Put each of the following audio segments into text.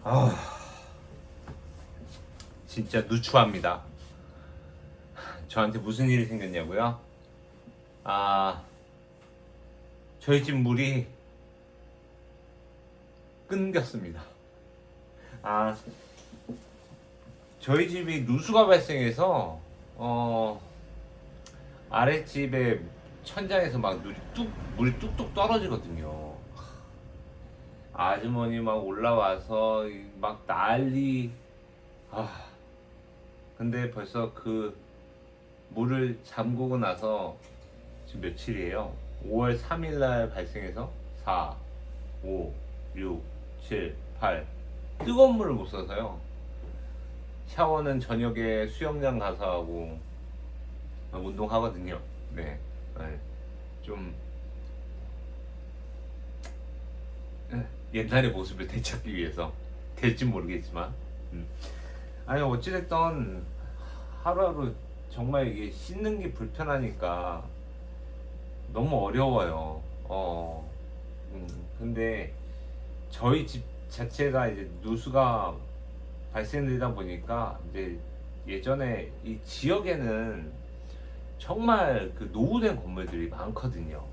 아, 진짜 누추합니다. 저한테 무슨 일이 생겼냐고요? 아, 저희 집 물이 끊겼습니다. 아, 저희 집이 누수가 발생해서 아랫집에 천장에서 막 물이 뚝뚝 떨어지거든요. 아주머니 막 올라와서 막 난리. 아, 근데 벌써 그 물을 잠그고 나서 지금 며칠이에요? 5월 3일 날 발생해서 4, 5, 6, 7, 8 뜨거운 물을 못 써서요. 샤워는 저녁에 수영장 가서 하고 운동하거든요. 네. 네. 좀 옛날의 모습을 되찾기 위해서 될지 모르겠지만 아니 어찌됐던 하루하루 정말 이게 씻는 게 불편하니까 너무 어려워요. 근데 저희 집 자체가 이제 누수가 발생되다 보니까 이제 예전에 이 지역에는 정말 그 노후된 건물들이 많거든요.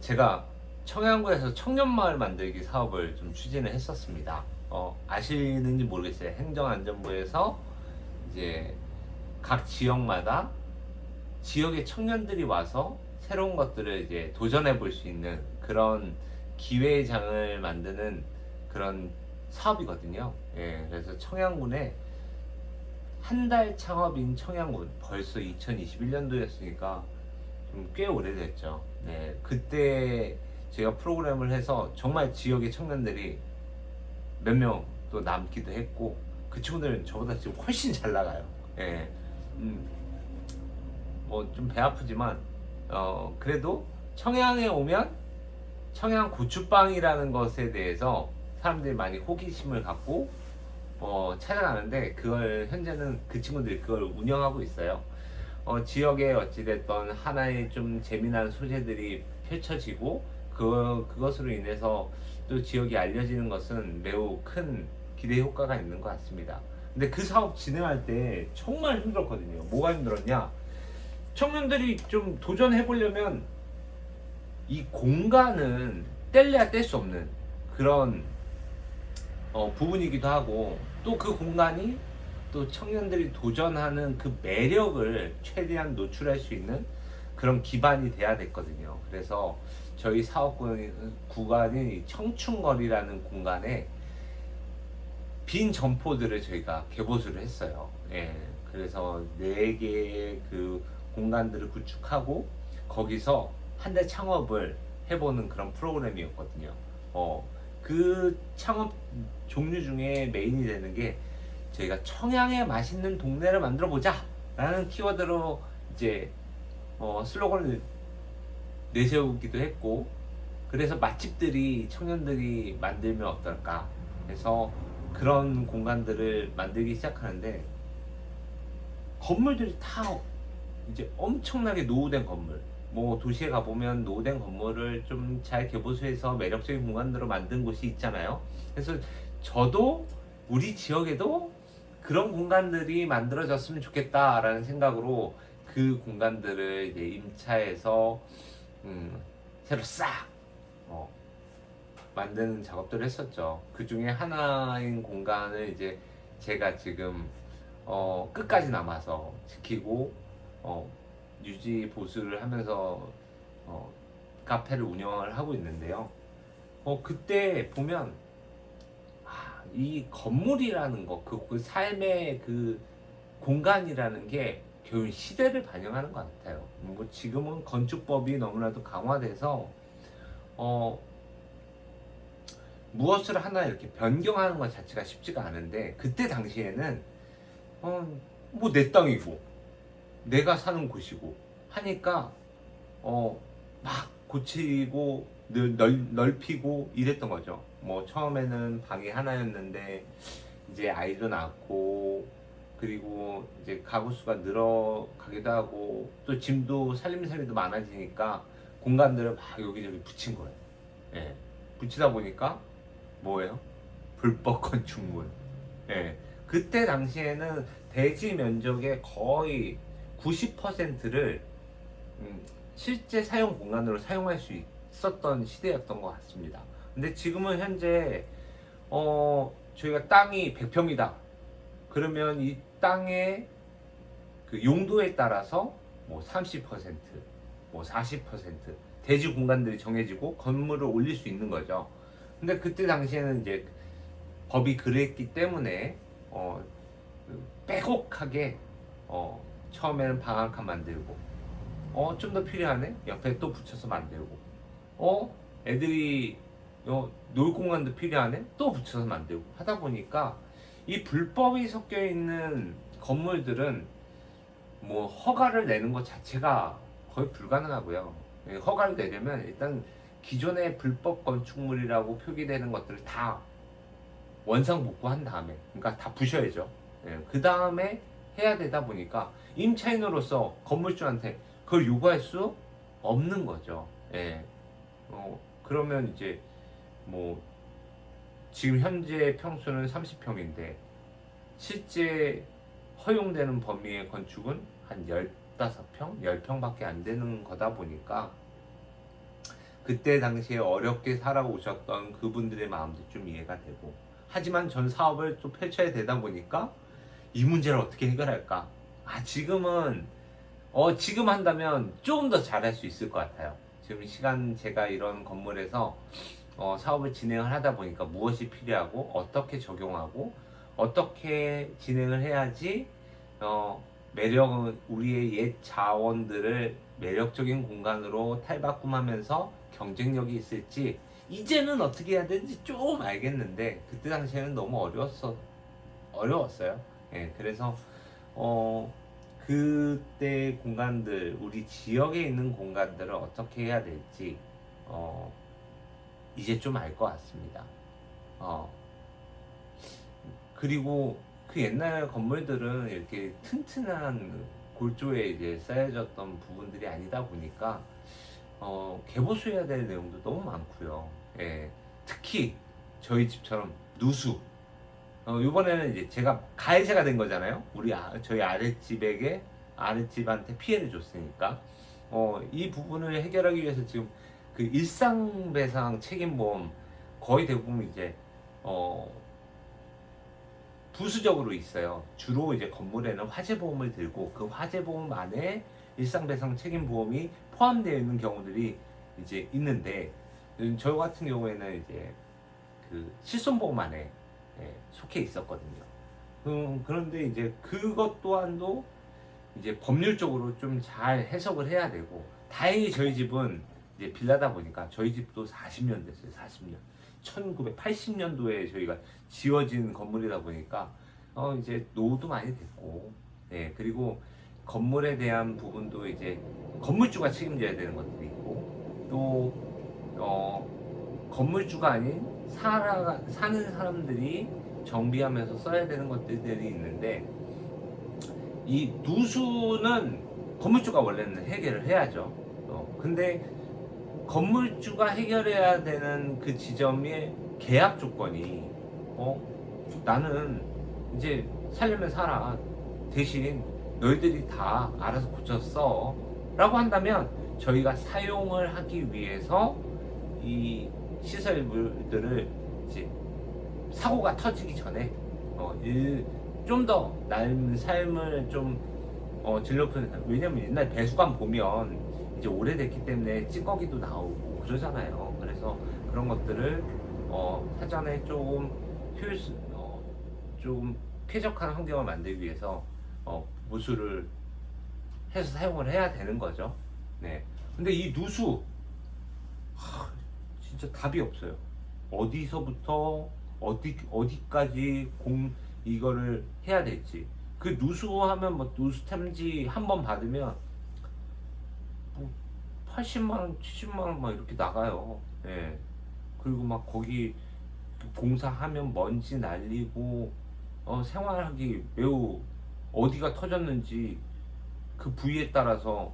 제가 청양구에서 청년마을 만들기 사업을 좀 추진을 했었습니다. 아시는지 모르겠어요. 행정안전부에서 이제 각 지역마다 지역의 청년들이 와서 새로운 것들을 이제 도전해 볼 수 있는 그런 기회의 장을 만드는 그런 사업이거든요. 예, 그래서 청양군에 한 달 창업인 청양군 벌써 2021년도였으니까 좀 꽤 오래됐죠. 네, 그때 제가 프로그램을 해서 정말 지역의 청년들이 몇 명 또 남기도 했고 그 친구들은 저보다 지금 훨씬 잘 나가요. 예, 뭐 좀 배 아프지만 그래도 청양에 오면 청양 고추빵이라는 것에 대해서 사람들이 많이 호기심을 갖고 찾아가는데 그걸 현재는 그 친구들이 그걸 운영하고 있어요. 지역에 어찌됐던 하나의 좀 재미난 소재들이 펼쳐지고 그것으로 인해서 또 지역이 알려지는 것은 매우 큰 기대 효과가 있는 것 같습니다. 근데 그 사업 진행할 때 정말 힘들었거든요. 뭐가 힘들었냐? 청년들이 좀 도전해 보려면 이 공간은 뗄래야 뗄 수 없는 그런 부분이기도 하고 또 그 공간이 또 청년들이 도전하는 그 매력을 최대한 노출할 수 있는 그런 기반이 돼야 됐거든요. 그래서 저희 사업 구간인 청춘거리라는 공간에 빈 점포들을 저희가 개보수를 했어요. 예, 그래서 4개의 그 공간들을 구축하고 거기서 한 달 창업을 해보는 그런 프로그램이었거든요. 그 창업 종류 중에 메인이 되는 게 저희가 청양의 맛있는 동네를 만들어 보자 라는 키워드로 이제 슬로건을 내세우기도 했고 그래서 맛집들이 청년들이 만들면 어떨까 해서 그런 공간들을 만들기 시작하는데 건물들이 다 이제 엄청나게 노후된 건물 뭐 도시에 가보면 노후된 건물을 좀 잘 개보수해서 매력적인 공간으로 만든 곳이 있잖아요. 그래서 저도 우리 지역에도 그런 공간들이 만들어졌으면 좋겠다라는 생각으로 그 공간들을 이제 임차해서 새로 싹 만드는 작업들을 했었죠. 그 중에 하나인 공간을 이제 제가 지금 끝까지 남아서 지키고 유지 보수를 하면서 카페를 운영을 하고 있는데요. 그때 보면 이 건물이라는 거, 그 삶의 그 공간이라는 게 결국 시대를 반영하는 것 같아요. 뭐 지금은 건축법이 너무나도 강화돼서 무엇을 하나 이렇게 변경하는 것 자체가 쉽지가 않은데 그때 당시에는 뭐 내 땅이고 내가 사는 곳이고 하니까 막 고치고 넓히고 이랬던 거죠. 뭐 처음에는 방이 하나였는데 이제 아이도 낳고 그리고 이제 가구 수가 늘어가기도 하고 또 짐도 살림살이도 많아지니까 공간들을 막 여기저기 붙인 거예요. 예. 붙이다 보니까 뭐예요? 불법 건축물. 예. 그때 당시에는 대지 면적의 거의 90%를 실제 사용 공간으로 사용할 수 있었던 시대였던 것 같습니다. 근데 지금은 현재 저희가 땅이 100평이다. 그러면 이 땅의 그 용도에 따라서 뭐 30%, 뭐 40% 대지 공간들이 정해지고 건물을 올릴 수 있는 거죠. 근데 그때 당시에는 이제 법이 그랬기 때문에 빼곡하게 처음에는 방 한 칸 만들고 좀 더 필요하네 옆에 또 붙여서 만들고 애들이 놀 공간도 필요하네 또 붙여서 만들고 하다 보니까 이 불법이 섞여 있는 건물들은 뭐 허가를 내는 것 자체가 거의 불가능하고요. 허가를 내려면 일단 기존의 불법 건축물이라고 표기되는 것들을 다 원상복구한 다음에, 그러니까 다 부셔야죠. 그 다음에 해야 되다 보니까 임차인으로서 건물주한테 그걸 요구할 수 없는 거죠. 그러면 이제 뭐 지금 현재 평수는 30평인데 실제 허용되는 범위의 건축은 한 15평, 10평밖에 안 되는 거다 보니까 그때 당시에 어렵게 살아오셨던 그분들의 마음도 좀 이해가 되고, 하지만 전 사업을 또 펼쳐야 되다 보니까 이 문제를 어떻게 해결할까? 지금은 지금 한다면 조금 더 잘할 수 있을 것 같아요. 지금 시간 제가 이런 건물에서 사업을 진행을 하다 보니까 무엇이 필요하고 어떻게 적용하고 어떻게 진행을 해야지 매력은 우리의 옛 자원들을 매력적인 공간으로 탈바꿈하면서 경쟁력이 있을지 이제는 어떻게 해야 되는지 좀 알겠는데 그때 당시에는 너무 어려웠어요. 그래서 그때 공간들, 우리 지역에 있는 공간들을 어떻게 해야 될지 이제 좀 알 것 같습니다. 그리고 그 옛날 건물들은 이렇게 튼튼한 골조에 이제 쌓여졌던 부분들이 아니다 보니까 개보수해야 될 내용도 너무 많고요. 특히 저희 집처럼 누수. 이번에는 이제 제가 가해자가 된 거잖아요. 저희 아랫집한테 피해를 줬으니까 이 부분을 해결하기 위해서 지금 그 일상배상 책임보험 거의 대부분 이제 부수적으로 있어요. 주로 이제 건물에는 화재보험을 들고 그 화재보험 안에 일상배상 책임보험이 포함되어 있는 경우들이 이제 있는데, 저 같은 경우에는 이제 그 실손보험 안에 속해 있었거든요. 그런데 이제 그것 또한도 이제 법률적으로 좀 잘 해석을 해야 되고, 다행히 저희 집은 이제 빌라다 보니까 저희 집도 40년 됐어요. 40년. 1980년도에 저희가 지어진 건물이다 보니까 이제 노후도 많이 됐고, 그리고 건물에 대한 부분도 이제 건물주가 책임져야 되는 것들이 있고, 또 건물주가 아닌 사는 사람들이 정비하면서 써야 되는 것들이 있는데, 이 누수는 건물주가 원래는 해결을 해야죠. 근데 건물주가 해결해야 되는 그 지점의 계약 조건이 나는 이제 살려면 살아, 대신 너희들이 다 알아서 고쳐서 라고 한다면 저희가 사용을 하기 위해서 이 시설물들을 이제 사고가 터지기 전에 좀 더 나은 삶을 좀 질 높은, 왜냐면 옛날 배수관 보면 이제 오래됐기 때문에 찌꺼기도 나오고 그러잖아요. 그래서 그런 것들을 사전에 조금 좀 쾌적한 환경을 만들기 위해서 보수를 해서 사용을 해야 되는 거죠. 근데 이 누수 진짜 답이 없어요. 어디서부터 어디까지 이거를 해야 될지. 그 누수하면 뭐 누수 탐지 한 번 받으면 뭐 80만원, 70만원 막 이렇게 나가요. 그리고 막 거기 공사하면 먼지 날리고 생활하기 매우, 어디가 터졌는지 그 부위에 따라서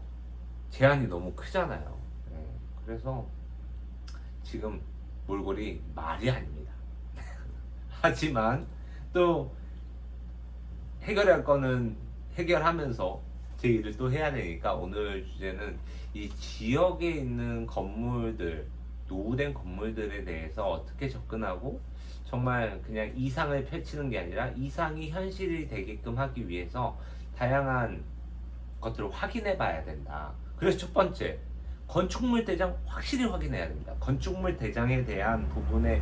제한이 너무 크잖아요. 그래서 지금 몰골이 말이 아닙니다. 하지만 또 해결할 거는 해결하면서 제 일을 또 해야 되니까 오늘 주제는 이 지역에 있는 건물들, 노후된 건물들에 대해서 어떻게 접근하고 정말 그냥 이상을 펼치는 게 아니라 이상이 현실이 되게끔 하기 위해서 다양한 것들을 확인해 봐야 된다. 그래서 첫 번째, 건축물 대장 확실히 확인해야 됩니다. 건축물 대장에 대한 부분에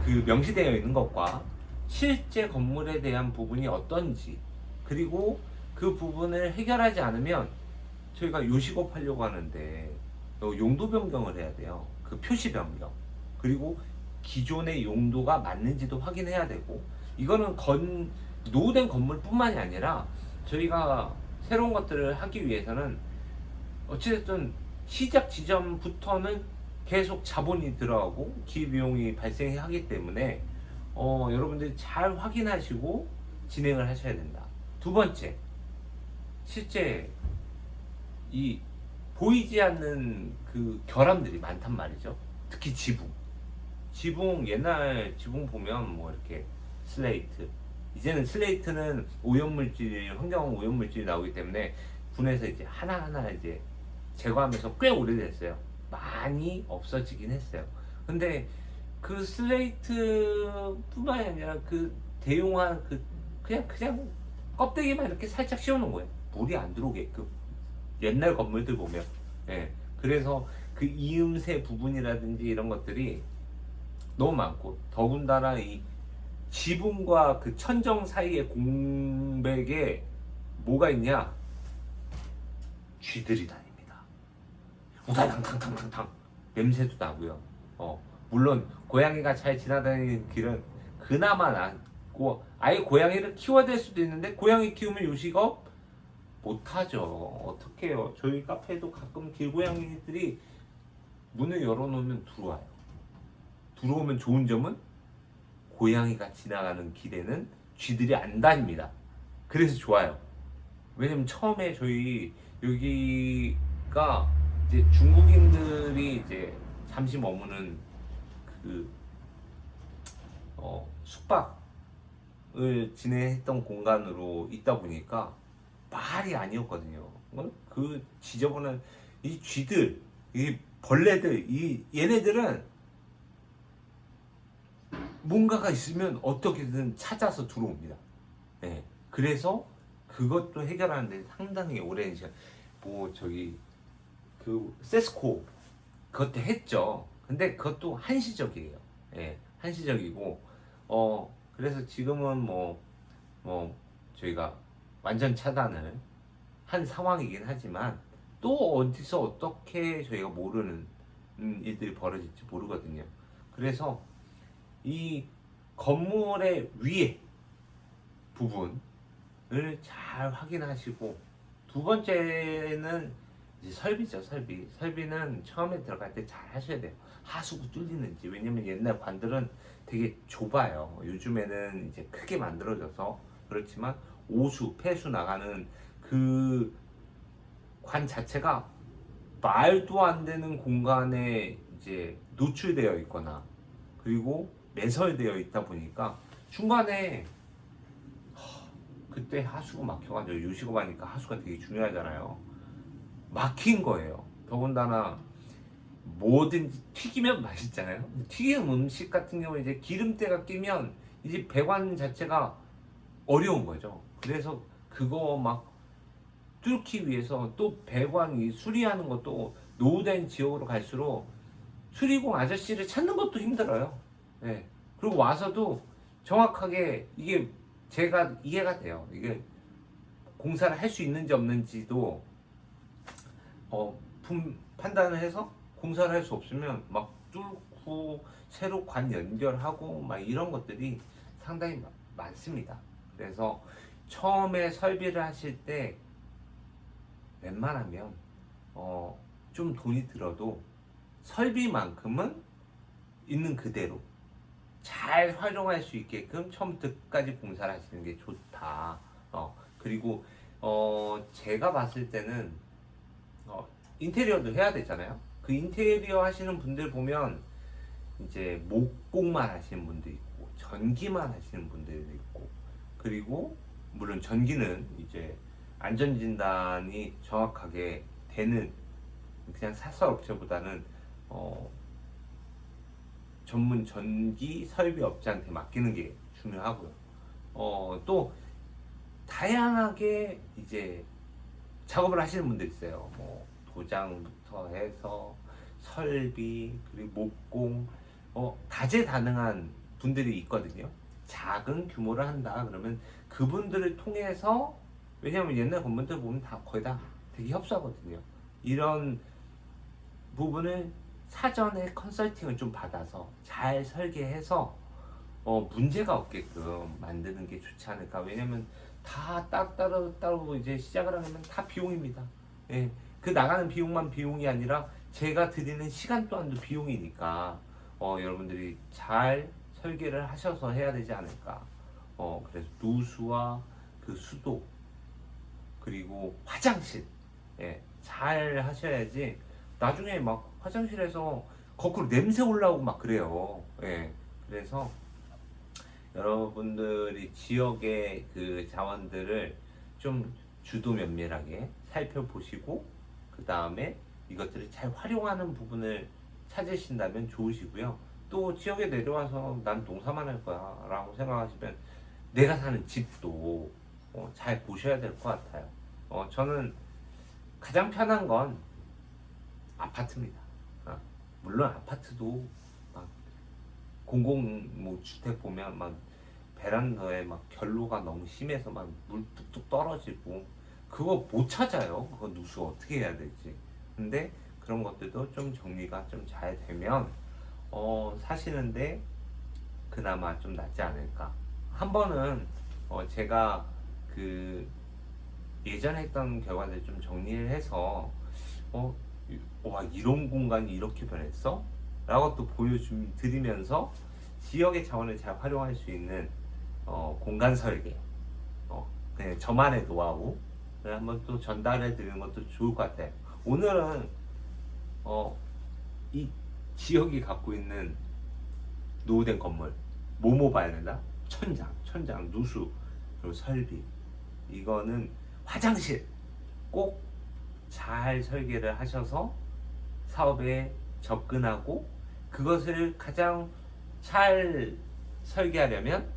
그 명시되어 있는 것과 실제 건물에 대한 부분이 어떤지, 그리고 그 부분을 해결하지 않으면 저희가 요식업 하려고 하는데 용도 변경을 해야 돼요. 그 표시 변경, 그리고 기존의 용도가 맞는지도 확인해야 되고, 이거는 노후된 건물뿐만이 아니라 저희가 새로운 것들을 하기 위해서는 어찌됐든 시작 지점부터는 계속 자본이 들어가고 기비용이 발생하기 때문에 여러분들이 잘 확인하시고 진행을 하셔야 된다. 두 번째, 실제 이 보이지 않는 그 결함들이 많단 말이죠. 특히 지붕 옛날 지붕 보면 뭐 이렇게 슬레이트, 이제는 슬레이트는 오염물질, 환경 오염물질이 나오기 때문에 군에서 이제 하나하나 이제 제거하면서 꽤 오래됐어요. 많이 없어지긴 했어요. 근데 그 슬레이트뿐만이 아니라 그 대용한 그냥 껍데기만 이렇게 살짝 씌워놓은 거예요. 물이 안 들어오게끔. 옛날 건물들 보면. 예. 그래서 그 이음새 부분이라든지 이런 것들이 너무 많고, 더군다나 이 지붕과 그 천정 사이의 공백에 뭐가 있냐? 쥐들이 다닙니다. 우당탕탕탕탕 냄새도 나고요. 물론 고양이가 잘 지나다니는 길은 그나마 낫고, 아예 고양이를 키워야 될 수도 있는데 고양이 키우면 요식업 못하죠. 어떻게 해요? 저희 카페에도 가끔 길고양이들이 문을 열어놓으면 들어와요. 들어오면 좋은 점은 고양이가 지나가는 길에는 쥐들이 안 다닙니다. 그래서 좋아요. 왜냐면 처음에 저희 여기가 이제 중국인들이 이제 잠시 머무는 그 숙박을 진행했던 공간으로 있다 보니까 말이 아니었거든요. 그 지저분한 이 쥐들, 이 벌레들, 얘네들은 뭔가가 있으면 어떻게든 찾아서 들어옵니다. 네. 그래서 그것도 해결하는데 상당히 오랜 시간, 그 세스코 그것도 했죠. 근데 그것도 한시적이에요. 예, 한시적이고, 그래서 지금은 뭐 저희가 완전 차단을 한 상황이긴 하지만 또 어디서 어떻게 저희가 모르는 일들이 벌어질지 모르거든요. 그래서 이 건물의 위에 부분을 잘 확인하시고, 두 번째는 이제 설비죠. 설비는 처음에 들어갈 때 잘 하셔야 돼요. 하수구 뚫리는지. 왜냐면 옛날 관들은 되게 좁아요. 요즘에는 이제 크게 만들어져서 그렇지만 오수, 폐수 나가는 그 관 자체가 말도 안 되는 공간에 이제 노출되어 있거나, 그리고 매설되어 있다 보니까 중간에 그때 하수구 막혀가지고, 요식업 하니까 하수가 되게 중요하잖아요. 막힌 거예요. 더군다나 뭐든지 튀기면 맛있잖아요. 튀긴 음식 같은 경우에 이제 기름때가 끼면 이제 배관 자체가 어려운 거죠. 그래서 그거 막 뚫기 위해서 또 배관이 수리하는 것도, 노후된 지역으로 갈수록 수리공 아저씨를 찾는 것도 힘들어요. 네. 그리고 와서도 정확하게 이게 제가 이해가 돼요. 이게 공사를 할 수 있는지 없는지도 판단을 해서, 공사를 할 수 없으면 막 뚫고 새로 관 연결하고 막 이런 것들이 상당히 많습니다. 그래서 처음에 설비를 하실 때 웬만하면 좀 돈이 들어도 설비만큼은 있는 그대로 잘 활용할 수 있게끔 처음부터 끝까지 공사를 하시는 게 좋다. 그리고 제가 봤을 때는 인테리어도 해야 되잖아요. 그 인테리어 하시는 분들 보면 이제 목공만 하시는 분도 있고 전기만 하시는 분들도 있고, 그리고 물론 전기는 이제 안전진단이 정확하게 되는 그냥 사설업체보다는 전문 전기 설비 업체한테 맡기는 게 중요하고요. 또 다양하게 이제 작업을 하시는 분들 있어요. 뭐 도장부터 해서 설비 그리고 목공 다재다능한 분들이 있거든요. 작은 규모를 한다 그러면 그분들을 통해서, 왜냐하면 옛날 건물들 보면 다 거의 다 되게 협소하거든요. 이런 부분을 사전에 컨설팅을 좀 받아서 잘 설계해서 문제가 없게끔 만드는 게 좋지 않을까. 왜냐면 다 따로 이제 시작을 하면 다 비용입니다. 예. 그 나가는 비용만 비용이 아니라 제가 드리는 시간 또한도 비용이니까 여러분들이 잘 설계를 하셔서 해야 되지 않을까. 그래서 누수와 그 수도 그리고 화장실, 예, 잘 하셔야지 나중에 막 화장실에서 거꾸로 냄새 올라오고 막 그래요. 예. 그래서 여러분들이 지역의 그 자원들을 좀 주도 면밀하게 살펴보시고 그 다음에 이것들을 잘 활용하는 부분을 찾으신다면 좋으시고요. 또 지역에 내려와서 난 농사만 할 거야 라고 생각하시면 내가 사는 집도 잘 보셔야 될 것 같아요. 저는 가장 편한 건 아파트입니다. 물론 아파트도 막 공공 뭐 주택 보면 막 베란다에 막 결로가 너무 심해서 막 물 뚝뚝 떨어지고 그거 못 찾아요. 그거 누수 어떻게 해야 될지. 근데 그런 것들도 좀 정리가 좀 잘 되면 사시는데 그나마 좀 낫지 않을까. 한 번은 제가 그 예전에 했던 결과들 좀 정리를 해서 와 이런 공간이 이렇게 변했어? 라고 또 보여드리면서 지역의 자원을 잘 활용할 수 있는 공간 설계, 그냥 저만의 노하우를 한번 또 전달해 드리는 것도 좋을 것 같아요. 오늘은 이 지역이 갖고 있는 노후된 건물 뭐뭐 봐야 된다? 천장, 누수, 그리고 설비. 이거는 화장실 꼭 잘 설계를 하셔서 사업에 접근하고 그것을 가장 잘 설계하려면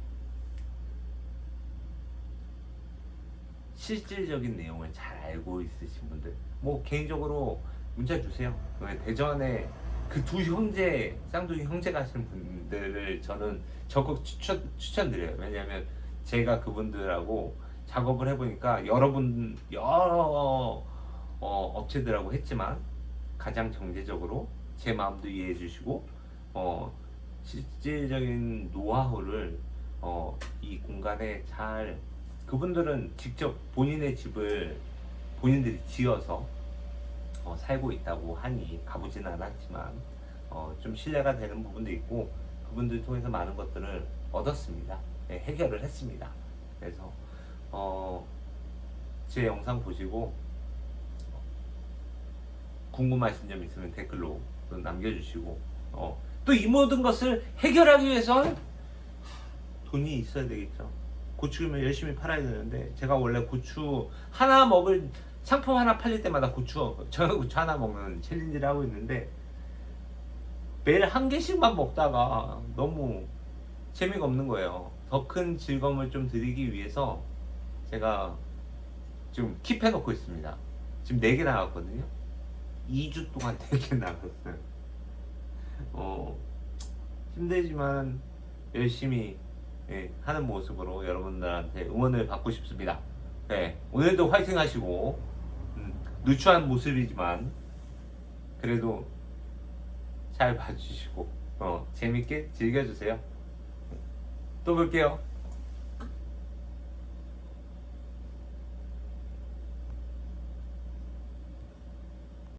실질적인 내용을 잘 알고 있으신 분들 뭐 개인적으로 문자 주세요. 대전에 그 두 형제 쌍둥이 형제가 하시는 분들을 저는 적극 추천드려요. 왜냐하면 제가 그분들하고 작업을 해보니까 여러 업체들하고 했지만 가장 정제적으로 제 마음도 이해해 주시고 실질적인 노하우를 이 공간에 잘, 그분들은 직접 본인의 집을 본인들이 지어서 살고 있다고 하니 가보지는 않았지만 좀 신뢰가 되는 부분도 있고 그분들 통해서 많은 것들을 얻었습니다. 네, 해결을 했습니다. 그래서 제 영상 보시고 궁금하신 점 있으면 댓글로 또 남겨주시고 또 이 모든 것을 해결하기 위해선 돈이 있어야 되겠죠. 고추를 열심히 팔아야 되는데 제가 원래 고추 하나 먹을 상품 하나 팔릴 때마다 저는 고추 하나 먹는 챌린지를 하고 있는데 매일 한 개씩만 먹다가 너무 재미가 없는 거예요. 더 큰 즐거움을 좀 드리기 위해서 제가 지금 킵해놓고 있습니다. 지금 4개 나갔거든요. 2주 동안 4개 나갔어요. 힘들지만 열심히 하는 모습으로 여러분들한테 응원을 받고 싶습니다. 네, 오늘도 화이팅 하시고 누추한 모습이지만 그래도 잘 봐주시고 재밌게 즐겨주세요. 또 볼게요.